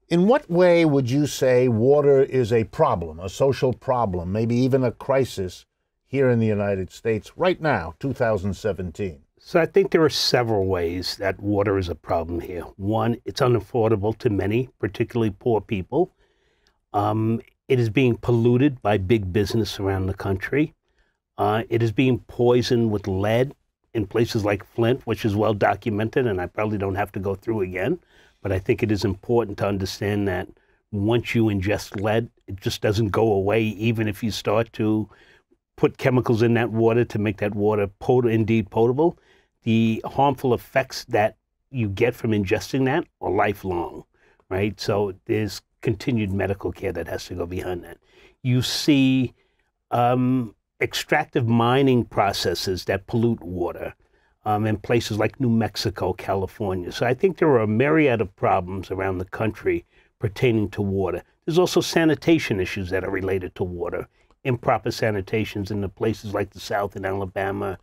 In what way would you say water is a problem, a social problem, maybe even a crisis here in the United States right now, 2017? So I think there are several ways that water is a problem here. One, it's unaffordable to many, particularly poor people. It is being polluted by big business around the country. It is being poisoned with lead in places like Flint, which is well documented, and I probably don't have to go through again. But I think it is important to understand that once you ingest lead, it just doesn't go away, even if you start to put chemicals in that water to make that water indeed potable. The harmful effects that you get from ingesting that are lifelong, right? So there's continued medical care that has to go behind that. You see extractive mining processes that pollute water in places like New Mexico, California. So I think there are a myriad of problems around the country pertaining to water. There's also sanitation issues that are related to water, improper sanitations in the places like the South in Alabama,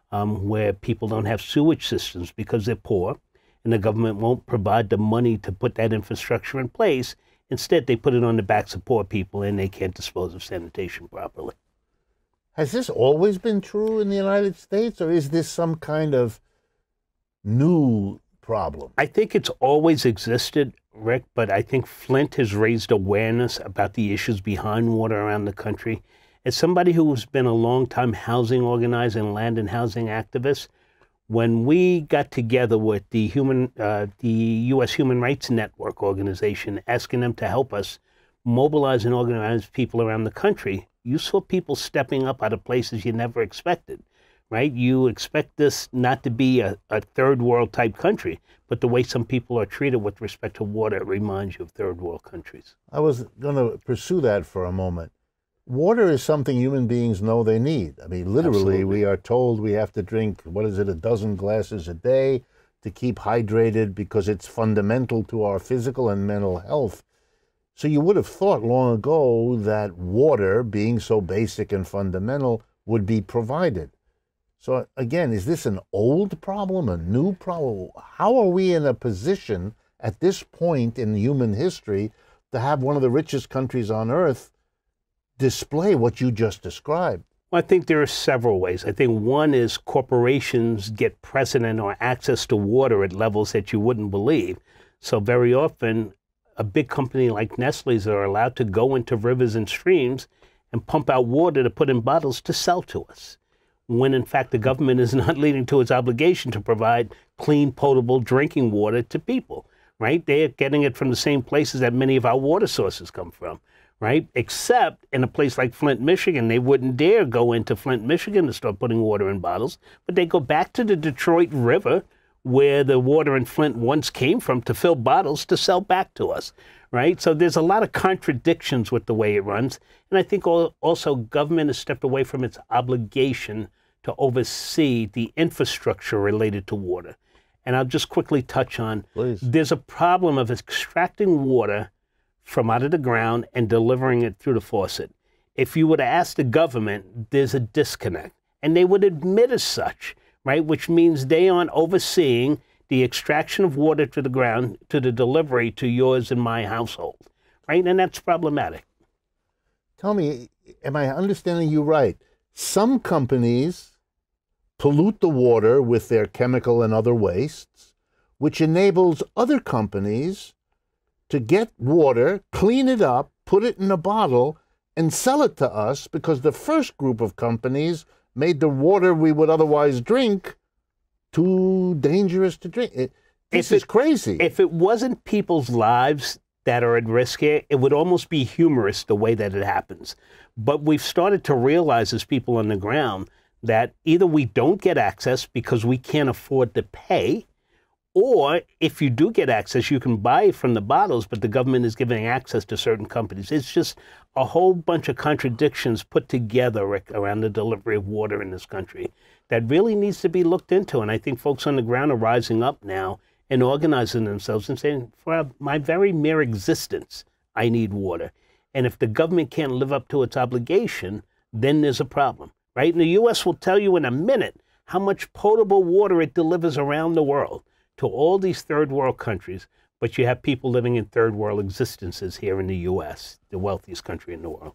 where people don't have sewage systems because they're poor, and the government won't provide the money to put that infrastructure in place. Instead, they put it on the backs of poor people, and they can't dispose of sanitation properly. Has this always been true in the United States, or is this some kind of new problem? I think it's always existed, Rick, but I think Flint has raised awareness about the issues behind water around the country. As somebody who's been a long-time housing organizer and land and housing activist, when we got together with the U.S. Human Rights Network organization, asking them to help us mobilize and organize people around the country, you saw people stepping up out of places you never expected, right? You expect this not to be a third world type country, but the way some people are treated with respect to water, it reminds you of third world countries. I was going to pursue that for a moment. Water is something human beings know they need. I mean, literally, Absolutely. We are told we have to drink, what is it, a dozen glasses a day to keep hydrated because it's fundamental to our physical and mental health. So you would have thought long ago that water, being so basic and fundamental, would be provided. So again, is this an old problem, a new problem? How are we in a position at this point in human history to have one of the richest countries on earth display what you just described? Well, I think there are several ways. I think one is corporations get precedent or access to water at levels that you wouldn't believe. So very often, a big company like Nestle's are allowed to go into rivers and streams and pump out water to put in bottles to sell to us, when in fact the government is not leading to its obligation to provide clean, potable drinking water to people, right? They're getting it from the same places that many of our water sources come from, right? Except in a place like Flint, Michigan, they wouldn't dare go into Flint, Michigan to start putting water in bottles, but they go back to the Detroit River where the water in Flint once came from to fill bottles to sell back to us, right? So there's a lot of contradictions with the way it runs. And I think also government has stepped away from its obligation to oversee the infrastructure related to water. And I'll just quickly touch on, Please. There's a problem of extracting water from out of the ground and delivering it through the faucet. If you were to ask the government, there's a disconnect, and they would admit as such, right? Which means they aren't overseeing the extraction of water to the ground, to the delivery to yours and my household, right? And that's problematic. Tell me, am I understanding you right? Some companies pollute the water with their chemical and other wastes, which enables other companies to get water, clean it up, put it in a bottle, and sell it to us because the first group of companies made the water we would otherwise drink too dangerous to drink. This is crazy. If it wasn't people's lives that are at risk here, it would almost be humorous the way that it happens. But we've started to realize as people on the ground that either we don't get access because we can't afford to pay, or if you do get access, you can buy it from the bottles, but the government is giving access to certain companies. It's just a whole bunch of contradictions put together, Rick, around the delivery of water in this country that really needs to be looked into. And I think folks on the ground are rising up now and organizing themselves and saying, for my very mere existence, I need water. And if the government can't live up to its obligation, then there's a problem, right? And the U.S. will tell you in a minute how much potable water it delivers around the world to all these third world countries. But you have people living in third world existences here in the U.S., the wealthiest country in the world.